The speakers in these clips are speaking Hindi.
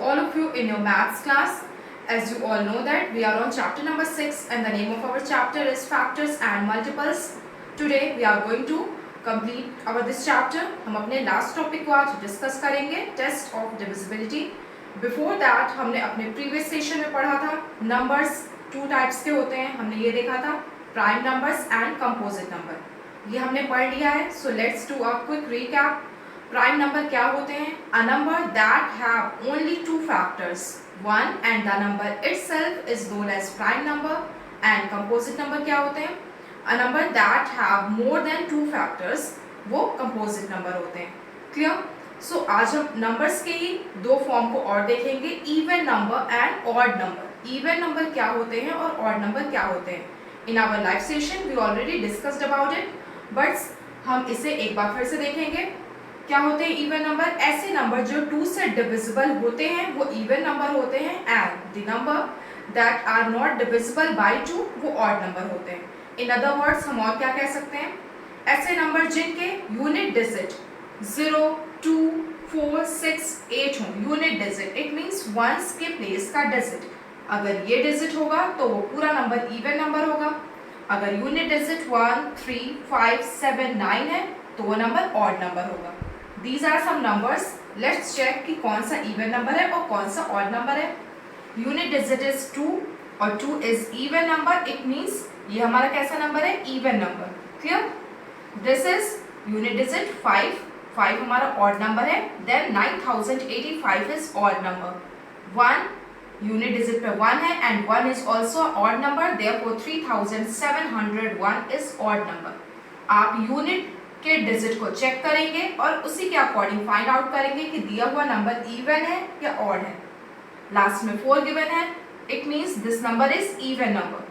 all of you in your maths class. As you all know that we are on chapter number 6 and the name of our chapter is factors and multiples. Today we are going to complete our this chapter. हम अपने last topic को आज discuss करेंगे, test of divisibility. Before that हमने अपने previous session में पढ़ा था numbers two types के होते हैं. हमने ये देखा था prime numbers and composite number. ये हमने पढ़ लिया है. So let's do a quick recap. Prime number क्या होते हैं? A number that have only two factors, one and the number itself is known as prime number. And composite number क्या होते हैं? A number that have more than two factors, वो कंपोजिट नंबर होते हैं. क्लियर? सो आज हम नंबर्स के ही दो फॉर्म को और देखेंगे, even number and odd number. Even number क्या होते हैं और ऑड नंबर क्या होते हैं? In our live session we already discussed about it, but हम इसे एक बार फिर से देखेंगे. क्या होते हैं इवन नंबर? ऐसे नंबर जो 2 से डिविजिबल होते हैं वो इवन नंबर होते हैं. And the number that are not divisible by 2 वो ऑड नंबर होते हैं. इन अदर वर्ड्स हम और क्या कह सकते हैं? ऐसे नंबर जिनके यूनिट डिजिट 0, 2, 4, 6, 8 हों. Unit digit it means ones के प्लेस का डिजिट. अगर ये डिजिट होगा तो वो पूरा नंबर इवन नंबर होगा. अगर यूनिट डिजिट 1, 3, 5, 7, 9 है तो वो नंबर ऑड नंबर होगा. These are some numbers. Let's check कि कौन सा even number है और कौन सा odd number है. Unit digit is 2 और 2 is even number. It means ये हमारा कैसा number है? Even number. Clear? This is unit digit 5. 5 हमारा odd number है. Then 9085 is odd number. 1 unit digit पे 1 है and 1 is also odd number. Therefore 3701 is odd number. आप unit के डिजिट को चेक करेंगे और उसी के अकॉर्डिंग फाइंड आउट करेंगे कि दिया हुआ नंबर इवन है या ऑड है. लास्ट में 4 गिवन है, it means this number is even number.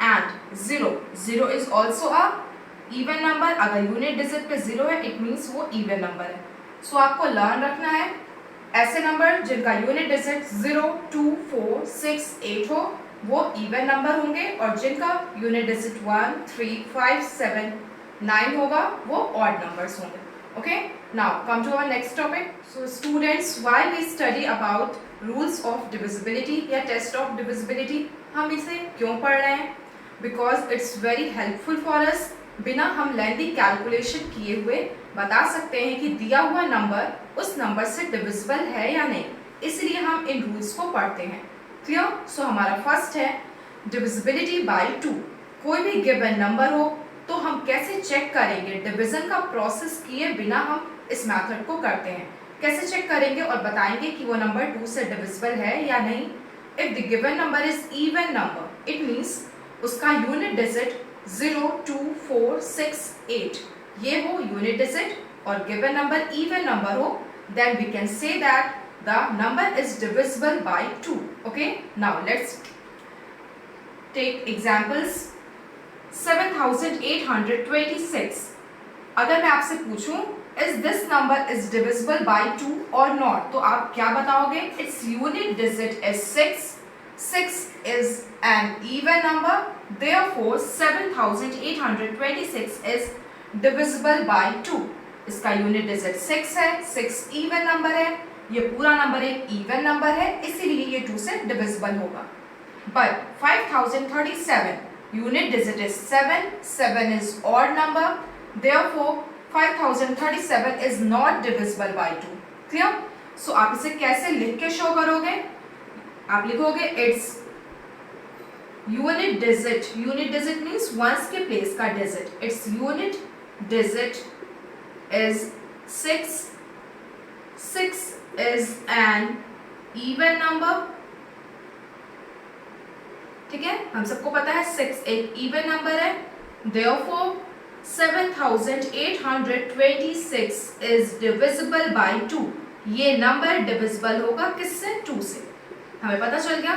And 0 is also a even number. अगर यूनिट डिजिट पे 0 है इट मींस वो इवन नंबर है. सो आपको लर्न रखना है ऐसे नंबर जिनका यूनिट डिजिट 0, 2, 4, 6, 8 हो वो इवन नंबर होंगे और जिनका यूनिट डिजिट 1, 3, 5, 7, 9 होगा वो ऑड नंबर्स होंगे. Okay, now come to our next topic. So students, why we study about rules of divisibility या टेस्ट ऑफ डिविजिबिलिटी, हम इसे क्यों पढ़ रहे हैं? Because it's very helpful for us. बिना हम लेंथी कैलकुलेशन किए हुए बता सकते हैं कि दिया हुआ नंबर उस नंबर से डिविजिबल है या नहीं, इसलिए हम इन रूल्स को पढ़ते हैं. क्लियर? सो हमारा फर्स्ट है डिविजिबिलिटी बाय 2. कोई भी गिवन नंबर हो तो हम कैसे चेक करेंगे? डिवीजन का प्रोसेस किए बिना हम इस मेथड को करते हैं. कैसे चेक करेंगे और बताएंगे कि वो नंबर 2 से डिविजिबल है या नहीं? If the given number is even number it means उसका यूनिट डिजिट 0, 2, 4, 6, 8 ये हो यूनिट डिजिट और गिवन नंबर इवन नंबर हो, then we can say that the number is divisible by 2. Okay, now let's take examples. 7826. अगर मैं आपसे पूछूं is this number is divisible by 2 और नॉट, तो आप क्या बताओगे? It's unit digit is 6. 6 is an even number, therefore 7826 is divisible by 2. इसका यूनिट डिजिट 6 है, 6 इवन नंबर है, ये पूरा नंबर एक इवन नंबर है, इसीलिए ये 2 से डिविजिबल होगा. But 5037 unit digit is 7. 7 is odd number. Therefore, 5037 is not divisible by 2. Clear? So आप इसे कैसे लिख के शो करोगे? आप लिखोगे its unit digit. Unit digit means ones के place का digit. Its unit digit is 6. 6 is an even number. ठीक है, हम सबको पता है 6 एक इवन नंबर है. Therefore 7826 is divisible by 2. ये नंबर डिविजिबल होगा किससे? 2 से. हमें पता चल गया.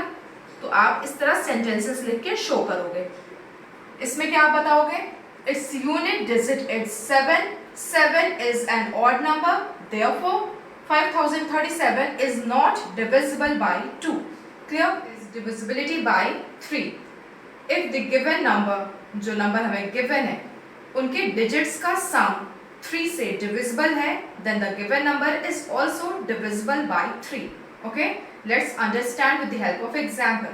तो आप इस तरह सेंटेंसेस लिख के शो करोगे. इसमें क्या आप बताओगे? Its unit digit is 7. 7 is an odd number. Therefore 5037 is not divisible by 2. Clear? Divisibility by 3. If the given number, जो नंबर हमें given है उनके digits का sum 3 से divisible है, then the given number is also divisible by 3. Okay, let's understand with the help of example.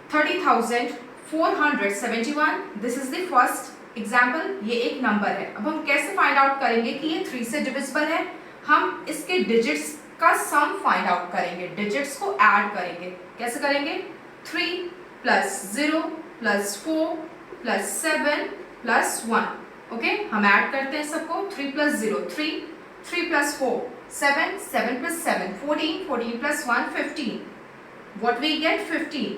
30,471, this is the first example. ये एक नंबर है. अब हम कैसे फाइंड आउट करेंगे कि ये 3 से डिविजिबल है? हम इसके डिजिट्स का सम फाइंड आउट करेंगे, डिजिट्स को ऐड करेंगे. कैसे करेंगे? 3 plus 0 plus 4 plus 7 plus 1. Okay, हम ऐड करते हैं सबको. 3 plus 0 3, 3 plus 4 7, 7 plus 7 14, 14 plus 1 15. What we get? 15.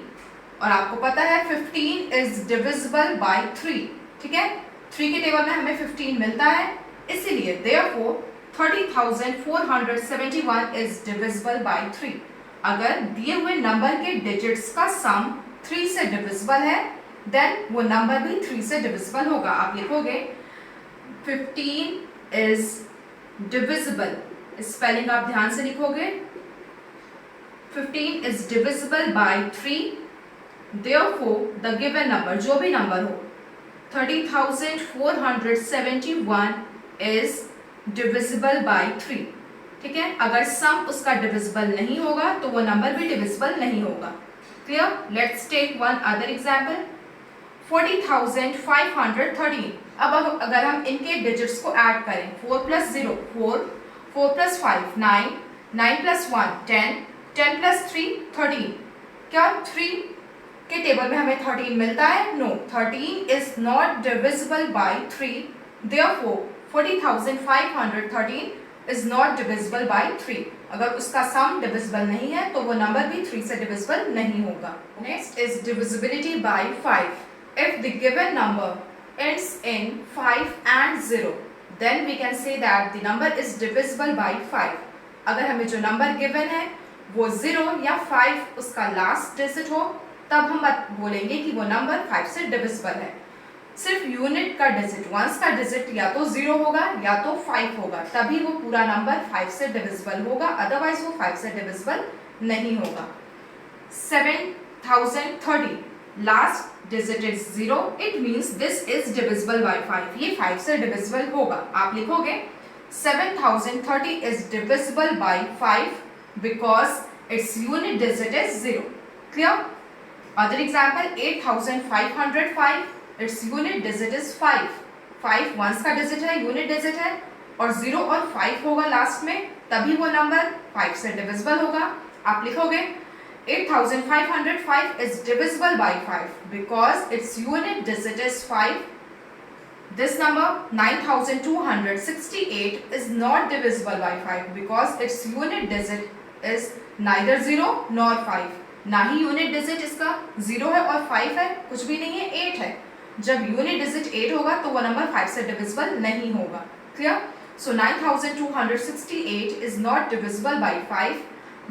और आपको पता है 15 इज डिविजिबल बाय 3. ठीक है, 3 के टेबल में हमें 15 मिलता है, इसीलिए therefore 30,471 इज डिविजिबल बाय 3. अगर दिए हुए नंबर के डिजिट्स का सम 3 से डिविजिबल है, देन वो नंबर भी 3 से डिविजिबल होगा. आप लिखोगे 15 इज डिविजिबल, स्पेलिंग आप ध्यान से लिखोगे. 15 is divisible by 3. Therefore, the given number, जो भी नंबर हो, 30,471 is divisible by 3. ठीक है, अगर सम उसका डिविजिबल नहीं होगा तो वो नंबर भी डिविजिबल नहीं होगा. Clear? Let's take one other example. 40,513. अब अगर हम इनके डिजिट्स को ऐड करें, 4 प्लस 0 4, 4 प्लस 5 9, 9 प्लस 1 10, 10 प्लस 3 13. क्या 3 के टेबल में हमें 13 मिलता है? No, 13 is not divisible by 3. Therefore 40,513 is not divisible by 3. अगर उसका सम डिविजिबल नहीं है तो वो नंबर भी 3 से डिविजिबल नहीं होगा. Next is divisibility bye 5. If the given number ends in 5 and 0, then we can say that the number is divisible by 5. अगर हमें जो नंबर गिवन है वो 0 या 5 उसका लास्ट डिजिट हो, तब हम बोलेंगे कि वो नंबर 5 से डिविजिबल है. सिर्फ यूनिट का डिजिट, वंस का डिजिट या तो 0 होगा या तो 5 होगा, तभी वो पूरा नंबर 5 से डिविजिबल होगा, अदरवाइज वो 5 से डिविजिबल नहीं होगा. 7,030, last digit is 0, it means this is divisible by 5. ये 5 से डिविजिबल होगा. आप लिखोगे 7,030 is divisible by 5 because it's unit digit is 0. Clear? Other example, 8,505, its unit digit is 5. 5 ones का डिजिट है, यूनिट डिजिट है, और 0 और 5 होगा लास्ट में, तभी वो नंबर 5 से डिविजिबल होगा. आप लिखोगे 8,505 is divisible by 5 because its unit digit is 5. This number 9,268 is not divisible by 5 because its unit digit is neither 0 nor 5. ना ही यूनिट डिजिट इसका 0 है और 5 है, कुछ भी नहीं है, 8 है. जब यूनिट डिजिट 8 होगा तो वो नंबर 5 से डिविजिबल नहीं होगा. Clear? So 9,268 is not divisible by 5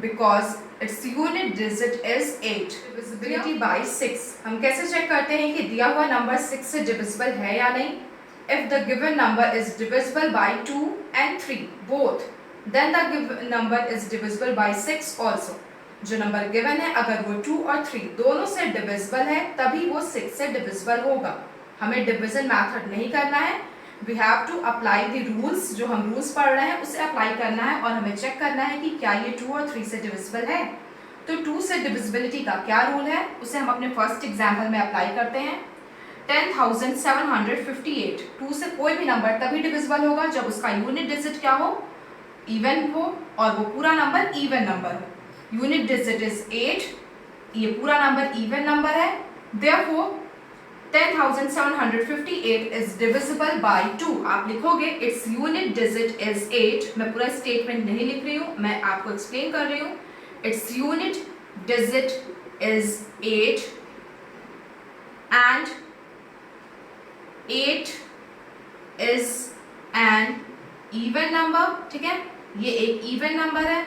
because it's unit digit is 8. Divisibility bye 6. हम कैसे चेक करते हैं कि दिया हुआ नंबर 6 से डिविजिबल है या नहीं? If the given number is divisible by 2 and 3 both, then the given number is divisible by 6 also. जो नंबर गिवन है अगर वो 2 और 3 दोनों से डिविजिबल है तभी वो 6 से डिविजिबल होगा. हमें डिवीजन मेथड नहीं करना है, we have to apply the rules. जो हम रूल्स पढ़ रहे हैं उसे अप्लाई करना है और हमें चेक करना है कि क्या ये 2 और 3 से डिविजिबल है. तो 2 से डिविजिबिलिटी का क्या रूल है उसे हम अपने फर्स्ट एग्जाम्पल में अप्लाई करते हैं. 10,758, 2 से कोई भी नंबर तभी डिविजिबल होगा जब उसका यूनिट डिजिट क्या हो? इवन हो, और वो पूरा नंबर इवन नंबर हो. यूनिट डिजिट इज 8, ये पूरा नंबर इवन नंबर है. Therefore 10,758 is divisible by 2. आप लिखोगे इट्स यूनिट डिजिट इज 8. मैं पूरा स्टेटमेंट नहीं लिख रही हूँ, मैं आपको एक्सप्लेन कर रही हूँ. It's unit digit is 8 and 8 is an even number. ठीक है, ये एक इवन नंबर है.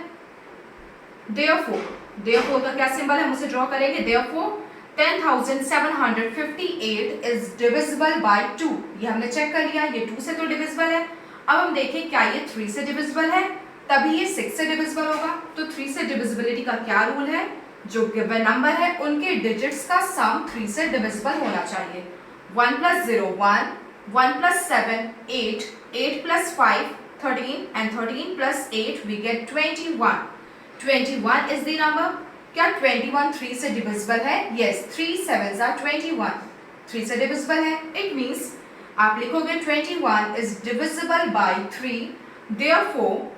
Therefore का क्या सिंबल है, मुझे ड्रॉ करेंगे. Therefore 10,758 is divisible by 2. ये हमने चेक कर लिया, ये 2 से तो डिविजिबल है. अब हम देखें क्या ये 3 से डिविजिबल है, तभी ये 6 से डिविजिबल होगा. तो 3 से डिविजिबिलिटी का क्या रूल है? जो गिवन नंबर है उनके डिजिट्स का सम 3 से डिविजिबल होना चाहिए. 1 plus 0 1, 1 plus 7 8, 8 plus 5 13 and 13 plus 8 we get 21. 21 is the number. क्या 21 3 से डिविजिबल है? यस, 3 7s are 21, 3 से डिविजिबल है। इट मीन्स आप लिखोगे 21 is divisible by 3, therefore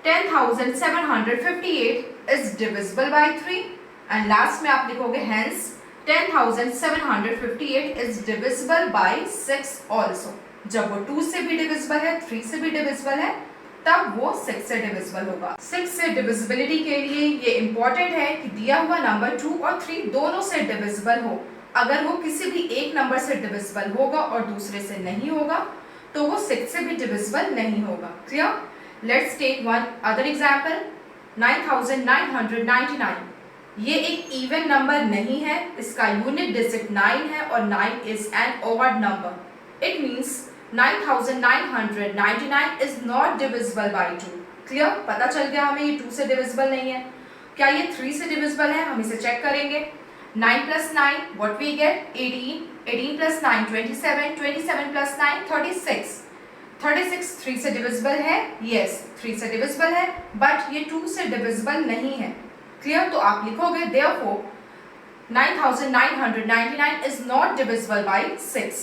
10,758 is divisible by 3, and last में आप लिखोगे hence 10,758 is divisible bye 6 also. जब वो 2 से भी डिविजिबल है, 3 से भी डिविजिबल है, तब वो 6 से डिविजिबल होगा। 6 से डिविजिबिलिटी के लिए ये इंपॉर्टेंट है कि दिया हुआ नंबर 2 और 3 दोनों से डिविजिबल हो। अगर वो किसी भी एक नंबर से डिविजिबल होगा और दूसरे से नहीं होगा, तो वो 6 से भी डिविजिबल नहीं होगा। Clear? Let's take one other example, 9,999। ये एक इवन नंबर नहीं है, इसका यूनिट डिजिट 9 है और 9 is an odd number. It means 9,999 is not divisible by 2। Clear? पता चल गया हमें ये 2 से डिविजिबल नहीं है। क्या ये 3 से डिविजिबल है? हम इसे चेक करेंगे। 9 plus 9, what we get? 18, 18 plus 9, 27, 27 plus 9, 36. 36 3 से डिविजिबल है? Yes, 3 से डिविजिबल है, बट ये 2 से डिविजिबल नहीं है। क्लियर? तो आप लिखोगे therefore 9,999 is not divisible by 6.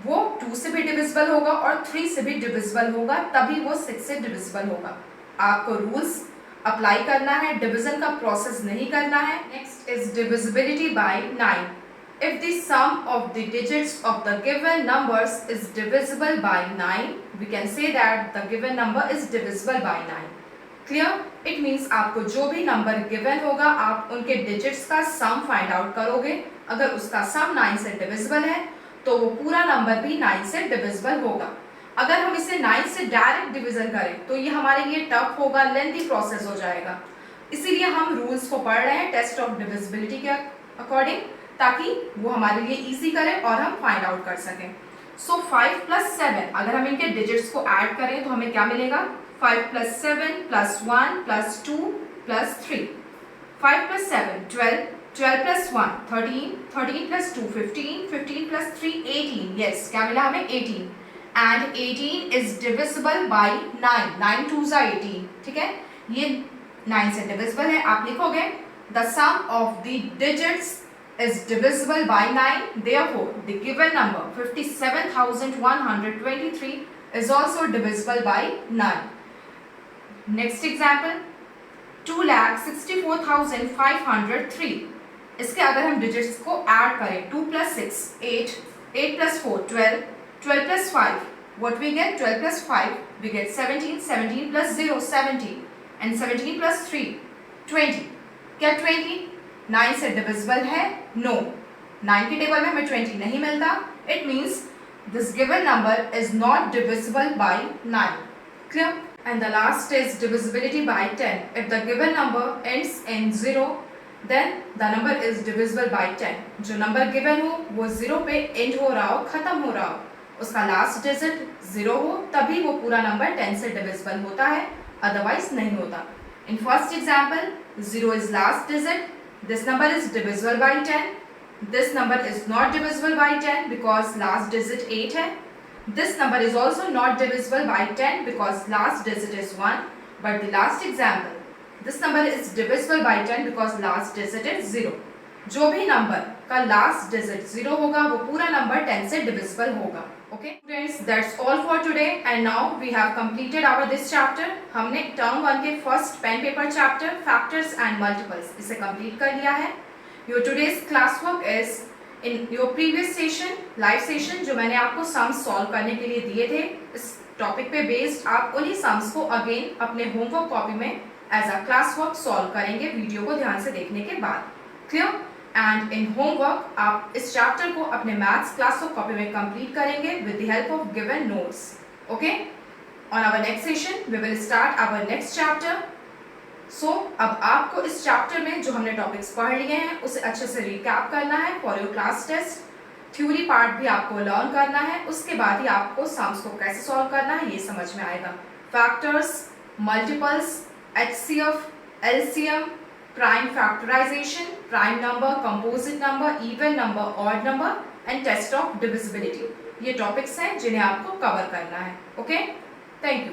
वो 2 से भी डिविजिबल होगा और 3 से भी डिविजिबल होगा, तभी वो 6 से डिविजिबल होगा। आपको रूल्स अप्लाई करना है, डिवीजन का प्रोसेस नहीं करना है। Next is divisibility by 9। If the sum of the digits of the given numbers is divisible by 9, we can say that the given number is divisible by 9। Clear? It means आपको जो भी नंबर गिवन होगा, आप उनके डिजिट्स का सम फाइंड आउट करोगे। अगर उसका सम 9 से डिविजिबल है, तो वो पूरा नंबर भी 9 से डिविजिबल होगा। अगर हम इसे 9 से डायरेक्ट डिवीजन करें, तो ये हमारे लिए टफ होगा, लेंथी प्रोसेस हो जाएगा। इसीलिए हम रूल्स को पढ़ रहे हैं टेस्ट ऑफ डिविजिबिलिटी के अकॉर्डिंग, ताकि वो हमारे लिए इजी करे और हम फाइंड आउट कर सकें। सो 5 plus 7, अगर हम इनके डिजिट्स को ऐड करें तो हमें क्या मिलेगा? 5 plus 7 plus 1 plus 2 plus 3. 5 plus 7 12, 12 plus 1 13, 13 plus 2 15, 15 plus 3 18. Yes, क्या मिला हमें? 18. And 18 is divisible by 9. 9 2s are 18. ठीक है? ये 9 से डिविजिबल है। आप लिखोगे the sum of the digits is divisible by 9. Therefore, the given number 57,123 is also divisible by 9. Next example, 2,64,503. इसके अगर हम डिजिट्स को ऐड करें, 2 plus 6 8, 8 plus 4 12, 12 plus 5, what we get? 12 plus 5, we get 17, 17 plus 0 17, and 17 plus 3 20. क्या 20 9 से डिविजिबल है? नो, 9 के टेबल में हमें 20 नहीं मिलता। It means this given number is not divisible by 9। Clear? And the last is divisibility by 10. If the given number ends in 0, then the number is divisible by 10। जो नंबर गिवन हो वो 0 पे एंड हो रहा हो, खत्म हो रहा हो, उसका लास्ट डिजिट 0 हो, तभी वो पूरा नंबर 10 से डिविजिबल होता है, अदरवाइज नहीं होता। In first example, 0 is last digit, this number is divisible by 10. This number is not divisible by 10 because last digit 8 है. This number is also not divisible by 10 because last digit is 1. But the last example, this number is divisible by 10 because last digit is 0. जो भी नंबर का लास्ट डिजिट 0 होगा, वो पूरा नंबर 10 से डिविजिबल होगा। Okay students, that's all for today and now we have completed our this chapter. हमने टर्म 1 के first pen paper chapter factors and multiples इसे कंप्लीट कर लिया है। Your today's classwork is in your previous session, live session, जो मैंने आपको सम्स सॉल्व करने के लिए दिए थे, इस टॉपिक पे बेस्ड आप उन्हीं सम्स को अगेन अपने होमवर्क कॉपी में एज अ क्लासवर्क सॉल्व करेंगे वीडियो को ध्यान से देखने के बाद। क्लियर? एंड इन होमवर्क आप इस चैप्टर को अपने मैथ्स क्लासवर्क कॉपी में कंप्लीट करेंगे with the help of given notes. Okay, on our next session we will start our next chapter. So अब आपको इस चैप्टर में जो हमने टॉपिक्स पढ़ लिए हैं उसे अच्छे से रिकैप करना है for your class test. Theory part भी आपको लर्न करना है, उसके बाद ही आपको सम्स को कैसे सॉल्व करना है ये समझ में आएगा। Factors, multiples, HCF, LCM, prime factorization, prime number, composite number, even number, odd number and test of divisibility, ये टॉपिक्स हैं जिन्हें आपको कवर करना है। Okay, thank you.